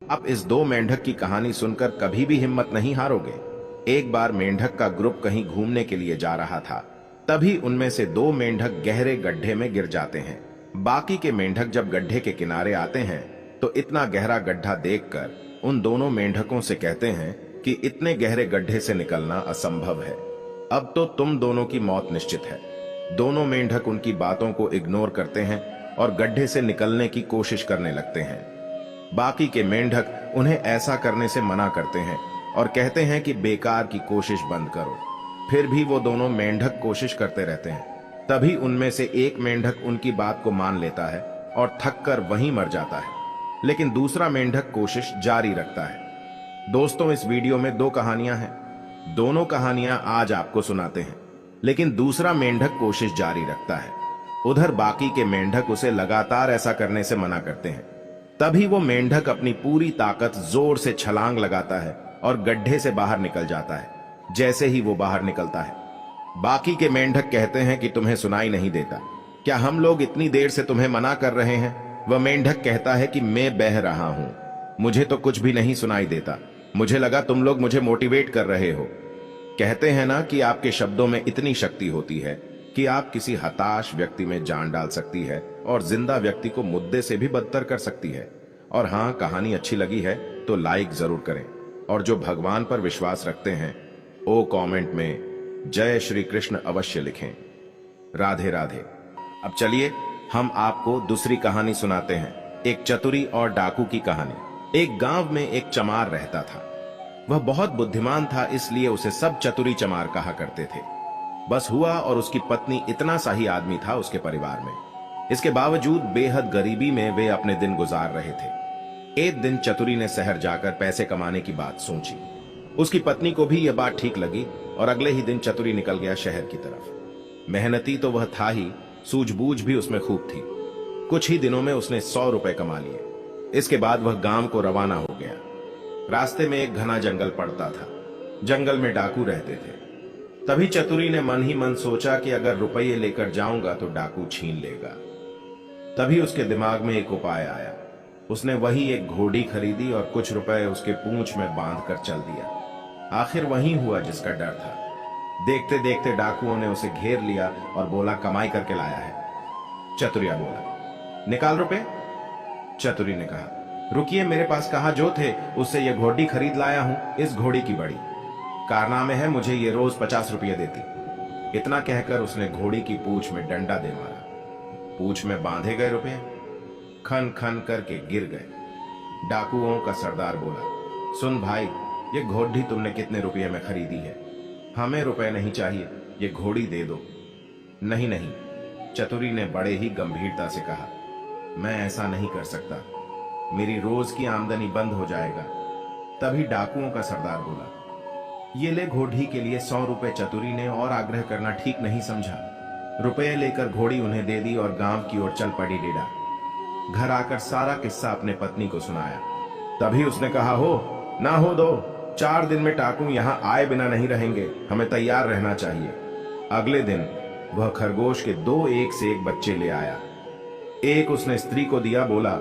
आप इस दो मेंढक की कहानी सुनकर कभी भी हिम्मत नहीं हारोगे। एक बार मेंढक का ग्रुप कहीं घूमने के लिए जा रहा था। तभी उनमें से दो मेंढक गहरे गड्ढे में गिर जाते हैं। बाकी के मेंढक जब गड्ढे के किनारे आते हैं तो इतना गहरा गड्ढा देखकर उन दोनों मेंढकों से कहते हैं कि इतने गहरे गड्ढे से निकलना असंभव है। अब तो तुम दोनों की मौत निश्चित है। दोनों मेंढक उनकी बातों को इग्नोर करते हैं और गड्ढे से निकलने की कोशिश करने लगते हैं। बाकी के मेंढक उन्हें ऐसा करने से मना करते हैं और कहते हैं कि बेकार की कोशिश बंद करो। फिर भी वो दोनों मेंढक कोशिश करते रहते हैं। तभी उनमें से एक मेंढक उनकी बात को मान लेता है और थककर वहीं मर जाता है, लेकिन दूसरा मेंढक कोशिश जारी रखता है। दोस्तों, इस वीडियो में दो कहानियां हैं। दोनों कहानियां आज आपको सुनाते हैं, लेकिन दूसरा मेंढक कोशिश जारी रखता है। उधर बाकी के मेंढक उसे लगातार ऐसा करने से मना करते हैं। तभी वो मेंढक अपनी पूरी ताकत जोर से छलांग लगाता है और गड्ढे से बाहर निकल जाता है। जैसे ही वो बाहर निकलता है, बाकी के मेंढक कहते हैं कि तुम्हें सुनाई नहीं देता क्या? हम लोग इतनी देर से तुम्हें मना कर रहे हैं। वह मेंढक कहता है कि मैं बह रहा हूं, मुझे तो कुछ भी नहीं सुनाई देता। मुझे लगा तुम लोग मुझे मोटिवेट कर रहे हो। कहते हैं ना कि आपके शब्दों में इतनी शक्ति होती है कि आप किसी हताश व्यक्ति में जान डाल सकती है और जिंदा व्यक्ति को मुद्दे से भी बदतर कर सकती है। और हाँ, कहानी अच्छी लगी है तो लाइक जरूर करें, और जो भगवान पर विश्वास रखते हैं वो कमेंट में जय श्री कृष्ण अवश्य लिखें। राधे राधे। अब चलिए हम आपको दूसरी कहानी सुनाते हैं, एक चतुरी और डाकू की कहानी। एक गांव में एक चमार रहता था। वह बहुत बुद्धिमान था, इसलिए उसे सब चतुरी चमार कहा करते थे। बस हुआ और उसकी पत्नी इतना सा ही आदमी था उसके परिवार में। इसके बावजूद बेहद गरीबी में वे अपने दिन गुजार रहे थे। एक दिन चतुरी ने शहर जाकर पैसे कमाने की बात सोची। उसकी पत्नी को भी यह बात ठीक लगी और अगले ही दिन चतुरी निकल गया शहर की तरफ। मेहनती तो वह था ही, सूझबूझ भी उसमें खूब थी। कुछ ही दिनों में उसने 100 रुपए कमा लिए। इसके बाद वह गांव को रवाना हो गया। रास्ते में एक घना जंगल पड़ता था। जंगल में डाकू रहते थे। तभी चतुरी ने मन ही मन सोचा कि अगर रुपये लेकर जाऊंगा तो डाकू छीन लेगा। तभी उसके दिमाग में एक उपाय आया। उसने वही एक घोड़ी खरीदी और कुछ रुपए उसके पूंछ में बांध कर चल दिया। आखिर वही हुआ जिसका डर था। देखते देखते डाकुओं ने उसे घेर लिया और बोला, कमाई करके लाया है? चतुरिया बोला, निकाल रुपए। चतुरी ने कहा, रुकिए, मेरे पास कहाँ जो थे उससे ये घोड़ी खरीद लाया हूं। इस घोड़ी की बड़ी कारनामे है, मुझे ये रोज 50 रुपये देती। इतना कहकर उसने घोड़ी की पूंछ में डंडा दे मारा। पूंछ में बांधे गए रुपए खन खन करके गिर गए। डाकुओं का सरदार बोला, सुन भाई, ये घोड़ी तुमने कितने रुपये में खरीदी है? हमें रुपए नहीं चाहिए, ये घोड़ी दे दो। नहीं नहीं, चतुरी ने बड़े ही गंभीरता से कहा, मैं ऐसा नहीं कर सकता, मेरी रोज की आमदनी बंद हो जाएगा। तभी डाकुओं का सरदार बोला, ये ले घोड़ी के लिए 100 रुपए। चतुरी ने और आग्रह करना ठीक नहीं समझा। रुपये लेकर घोड़ी उन्हें दे दी और गांव की ओर चल पड़ी डेढ़ा। घर आकर सारा किस्सा अपने पत्नी को सुनाया। तभी उसने कहा, हो ना हो दो, 4 दिन में डाकू यहां आए बिना नहीं रहेंगे, हमें तैयार रहना चाहिए। अगले दिन वह खरगोश के 2 एक से एक बच्चे ले आया। एक उसने स्त्री को दिया, बोला,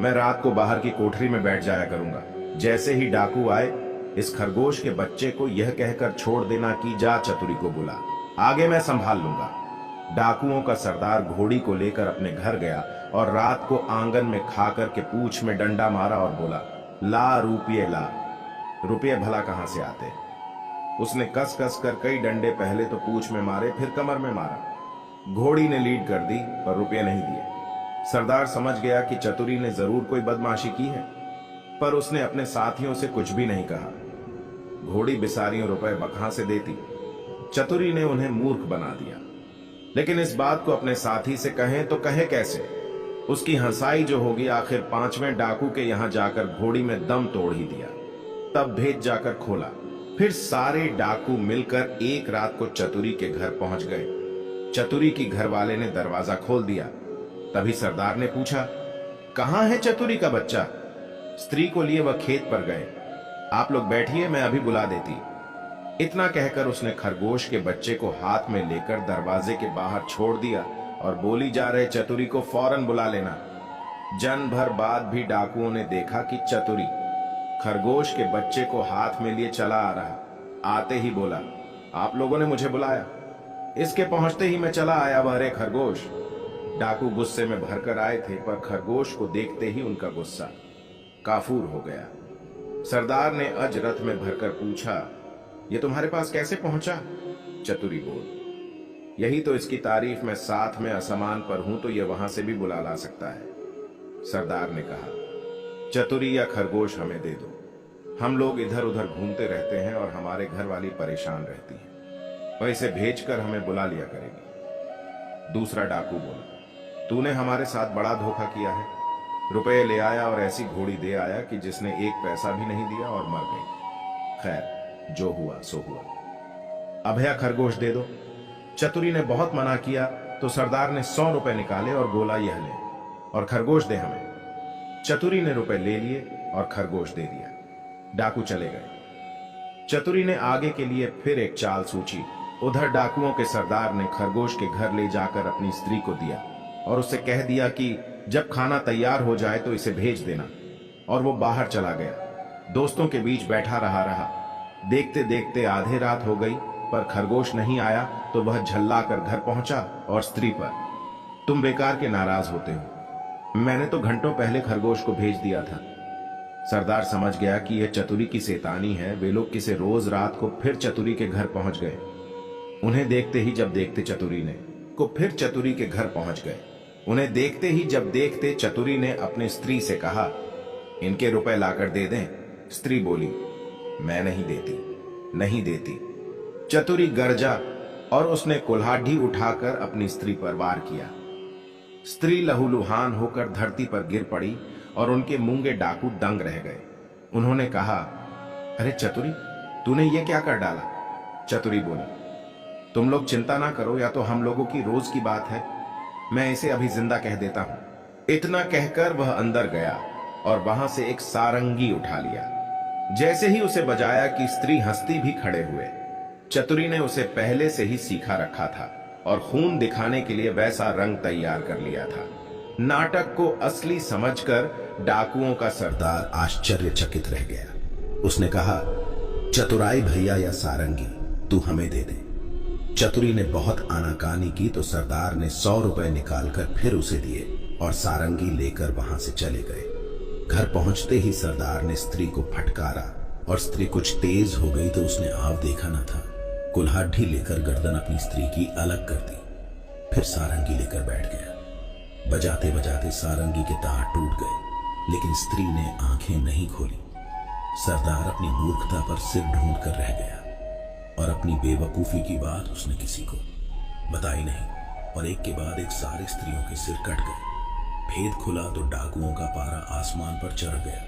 मैं रात को बाहर की कोठरी में बैठ जाया करूंगा। जैसे ही डाकू आए, इस खरगोश के बच्चे को यह कहकर छोड़ देना कि जा चतुरी को बुला, आगे मैं संभाल लूंगा। डाकुओं का सरदार घोड़ी को लेकर अपने घर गया और रात को आंगन में खाकर के पूंछ में डंडा मारा और बोला, ला रुपये ला। रुपये भला कहां से आते? उसने कस कस कर कई डंडे पहले तो पूंछ में मारे, फिर कमर में मारा। घोड़ी ने लीड कर दी पर रुपये नहीं दिए। सरदार समझ गया कि चतुरी ने जरूर कोई बदमाशी की है, पर उसने अपने साथियों से कुछ भी नहीं कहा। घोड़ी बिसारियों रुपए बकहां से देती? चतुरी ने उन्हें मूर्ख बना दिया। लेकिन इस बात को अपने साथी से कहें तो कहे कैसे? उसकी हंसाई जो होगी, आखिर 5वें डाकू के यहां जाकर घोड़ी में दम तोड़ ही दिया। तब भेद जाकर खोला। फिर सारे डाकू मिलकर एक रात को चतुरी के घर पहुंच गए। चतुरी की घरवाले ने दरवाजा खोल दिया। तभी सरदार ने पूछा, कहां है चतुरी का बच्चा? स्त्री को लिए वह खेत पर गए। आप लोग बैठिए, मैं अभी बुला देती। इतना कहकर उसने खरगोश के बच्चे को हाथ में लेकर दरवाजे के बाहर छोड़ दिया और बोली जा रहे चतुरी को फौरन बुला लेना। जन भर बाद भी डाकुओं ने देखा कि चतुरी खरगोश के बच्चे को हाथ में लिए चला आ रहा। आते ही बोला, आप लोगों ने मुझे बुलाया। इसके पहुंचते ही मैं चला आया। वह रे खरगोश। डाकू गुस्से में भरकर आए थे, पर खरगोश को देखते ही उनका गुस्सा काफूर हो गया। सरदार ने अजरथ में भरकर पूछा, ये तुम्हारे पास कैसे पहुंचा? चतुरी बोल, यही तो इसकी तारीफ मैं साथ में असमान पर हूं तो यह वहां से भी बुला ला सकता है। सरदार ने कहा, चतुरी या खरगोश हमें दे दो। हम लोग इधर उधर घूमते रहते हैं और हमारे घर वाली परेशान रहती है। वह इसे भेजकर हमें बुला लिया करेगी। दूसरा डाकू बोला, तूने हमारे साथ बड़ा धोखा किया है। रुपए ले आया और ऐसी घोड़ी दे आया कि जिसने एक पैसा भी नहीं दिया और मर गई। खैर, जो हुआ सो हुआ। अब यह खरगोश दे दो। चतुरी ने बहुत मना किया तो सरदार ने 100 रुपए निकाले और बोला, यह ले और खरगोश दे हमें। चतुरी ने रुपए ले लिए और खरगोश दे दिया। डाकू चले गए। चतुरी ने आगे के लिए फिर एक चाल सूची। उधर डाकुओं के सरदार ने खरगोश के घर ले जाकर अपनी स्त्री को दिया और उससे कह दिया कि जब खाना तैयार हो जाए तो इसे भेज देना। और वो बाहर चला गया। दोस्तों के बीच बैठा रहा। देखते देखते आधे रात हो गई, पर खरगोश नहीं आया तो वह झल्ला कर घर पहुंचा और स्त्री पर, तुम बेकार के नाराज होते हो। मैंने तो घंटों पहले खरगोश को भेज दिया था। सरदार समझ गया कि यह चतुरी की शैतानी है। वे लोग किसे रोज रात को फिर चतुरी के घर पहुंच गए। उन्हें देखते ही जब देखते चतुरी ने को फिर चतुरी के घर पहुंच गए। उन्हें देखते ही जब देखते चतुरी ने अपनी स्त्री से कहा, इनके रुपए लाकर दे दें। स्त्री बोली, मैं नहीं देती, नहीं देती। चतुरी गरजा और उसने कुल्हाड़ी उठाकर अपनी स्त्री पर वार किया। स्त्री लहूलुहान होकर धरती पर गिर पड़ी और उनके मूंगे डाकू दंग रह गए। उन्होंने कहा, अरे चतुरी, तूने ये क्या कर डाला? चतुरी बोली, तुम लोग चिंता ना करो, या तो हम लोगों की रोज की बात है। मैं इसे अभी जिंदा कह देता हूं। इतना कहकर वह अंदर गया और वहां से एक सारंगी उठा लिया। जैसे ही उसे बजाया कि स्त्री हंसती भी खड़े हुए। चतुरी ने उसे पहले से ही सीखा रखा था और खून दिखाने के लिए वैसा रंग तैयार कर लिया था। नाटक को असली समझकर डाकुओं का सरदार आश्चर्यचकित रह गया। उसने कहा, चतुराई भैया या सारंगी तू हमें दे दे। चतुरी ने बहुत आनाकानी की तो सरदार ने 100 रुपए निकालकर फिर उसे दिए और सारंगी लेकर वहां से चले गए। घर पहुंचते ही सरदार ने स्त्री को फटकारा और स्त्री कुछ तेज हो गई तो उसने आव देखा न था। कुल्हाड़ी लेकर गर्दन अपनी स्त्री की अलग कर दी, फिर सारंगी लेकर बैठ गया। बजाते बजाते सारंगी के तार टूट गए, लेकिन स्त्री ने आंखें नहीं खोली। सरदार अपनी मूर्खता पर सिर ढूंढ कर रह गया और अपनी बेवकूफी की बात उसने किसी को बताई नहीं और एक के बाद एक सारी स्त्रियों के सिर कट गए। भेद खुला तो डाकुओं का पारा आसमान पर चढ़ गया।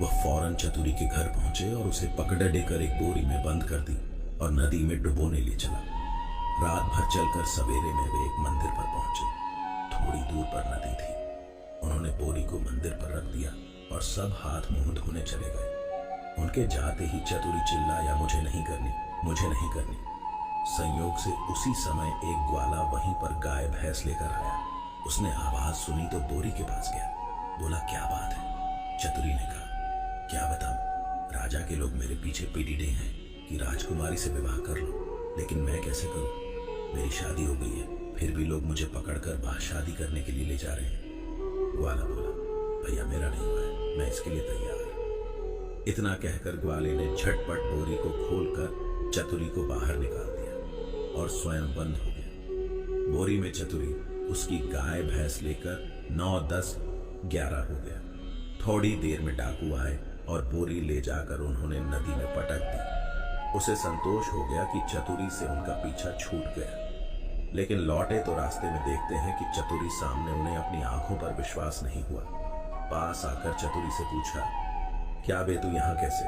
वह फौरन चतुरी के घर पहुंचे और उसे पकड़े कर एक बोरी में बंद कर दी और नदी में डुबोने ले चला। रात भर चलकर सवेरे में वे एक मंदिर पर पहुंचे। थोड़ी दूर पर नदी थी। उन्होंने बोरी को मंदिर पर रख दिया और सब हाथ मुंह धोने चले गए। उनके जाते ही चतुरी चिल्लाया, मुझे नहीं करनी, मुझे नहीं करनी। संयोग से उसी समय एक ग्वाला वहीं पर गाय भैंस लेकर आया। उसने आवाज सुनी तो बोरी के पास गया। बोला, क्या बात है? चतुरी ने कहा, क्या बताऊं, राजा के लोग मेरे पीछे पीड़िते हैं कि राजकुमारी से विवाह कर लो, लेकिन मैं कैसे करूं? मेरी शादी हो गई है, फिर भी लोग मुझे पकड़कर बाहर शादी करने के लिए ले जा रहे हैं। ग्वाला बोला, भैया मेरा नहीं हुआ है, मैं इसके लिए तैयार। इतना कहकर ग्वाले ने झटपट बोरी को खोलकर चतुरी को बाहर निकाल दिया और स्वयं बंद हो गया। बोरी में चतुरी उसकी गाय भैंस लेकर 9, 10, 11 हो गया। थोड़ी देर में डाकू आए और बोरी ले जाकर उन्होंने नदी में पटक दी। उसे संतोष हो गया कि चतुरी से उनका पीछा छूट गया, लेकिन लौटे तो रास्ते में देखते हैं कि चतुरी सामने। उन्हें अपनी आंखों पर विश्वास नहीं हुआ। पास आकर चतुरी से पूछा, क्या बे तू यहाँ कैसे?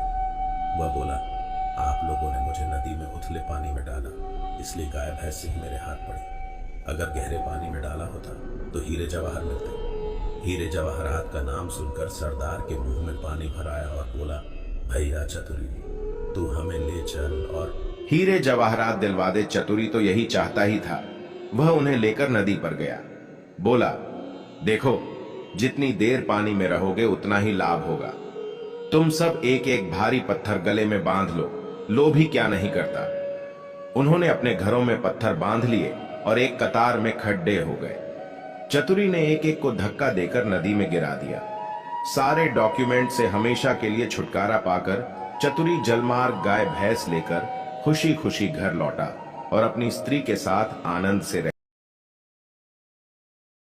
वह बोला, आप लोगों ने मुझे नदी में उथले पानी में डाला, इसलिए गाय भैंस से ही मेरे हाथ पड़ी। अगर गहरे पानी में डाला होता तो हीरे जवाहर मिलते। हीरे जवाहरात का नाम सुनकर सरदार के मुंह में पानी भर आया और बोला, भैया चतुरी, तू हमें ले चल और हीरे जवाहरात दिलवा दे। चतुरी तो यही चाहता ही था। वह उन्हें लेकर नदी पर गया। बोला, देखो जितनी देर पानी में रहोगे उतना ही लाभ होगा। तुम सब एक एक भारी पत्थर गले में बांध लो, लोभ ही क्या नहीं करता। उन्होंने अपने घरों में पत्थर बांध लिए और एक कतार में खड्डे हो गए। चतुरी ने एक एक को धक्का देकर नदी में गिरा दिया। सारे डॉक्यूमेंट से हमेशा के लिए छुटकारा पाकर चतुरी जलमार्ग गाय भैंस लेकर खुशी खुशी घर लौटा और अपनी स्त्री के साथ आनंद से रह